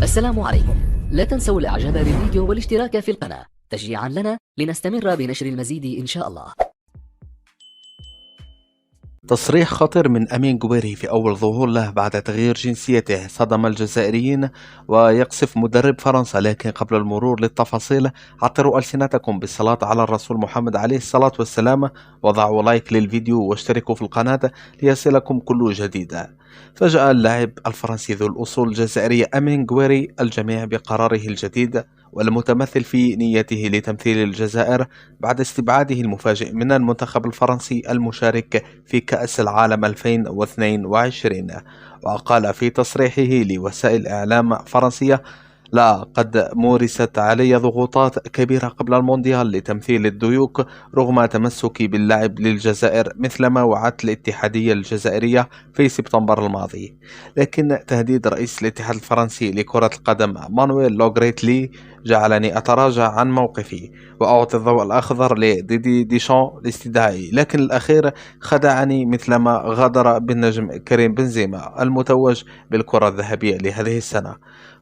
السلام عليكم. لا تنسوا الاعجاب بالفيديو والاشتراك في القناة تشجيعا لنا لنستمر بنشر المزيد إن شاء الله. تصريح خطير من أمين جويري في أول ظهور له بعد تغيير جنسيته صدم الجزائريين ويقصف مدرب فرنسا، لكن قبل المرور للتفاصيل عطروا ألسنتكم بالصلاة على الرسول محمد عليه الصلاة والسلام، وضعوا لايك للفيديو واشتركوا في القناة ليصلكم كل جديد. فاجأ اللاعب الفرنسي ذو الأصول الجزائرية أمين جويري الجميع بقراره الجديد والمتمثل في نيته لتمثيل الجزائر بعد استبعاده المفاجئ من المنتخب الفرنسي المشارك في كأس العالم 2022. وقال في تصريحه لوسائل إعلام فرنسية: لا، قد مورست علي ضغوطات كبيرة قبل المونديال لتمثيل الديوك رغم تمسكي باللعب للجزائر مثلما وعدت الاتحادية الجزائرية في سبتمبر الماضي، لكن تهديد رئيس الاتحاد الفرنسي لكرة القدم مانويل لوغريتلي جعلني أتراجع عن موقفي وأعطي الضوء الأخضر لديدي ديشان لاستدعائي، لكن الأخير خدعني مثلما غادر بالنجم كريم بنزيما المتوج بالكرة الذهبية لهذه السنة.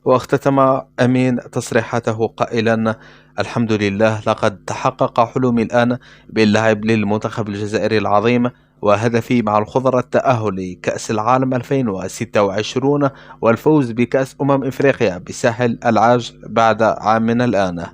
واختتم أمين تصريحاته قائلا: الحمد لله، لقد تحقق حلمي الآن باللعب للمنتخب الجزائري العظيم، وهدفي مع الخضرة التأهل لكأس العالم 2026 والفوز بكأس أمم إفريقيا بساحل العاج بعد عام من الآن.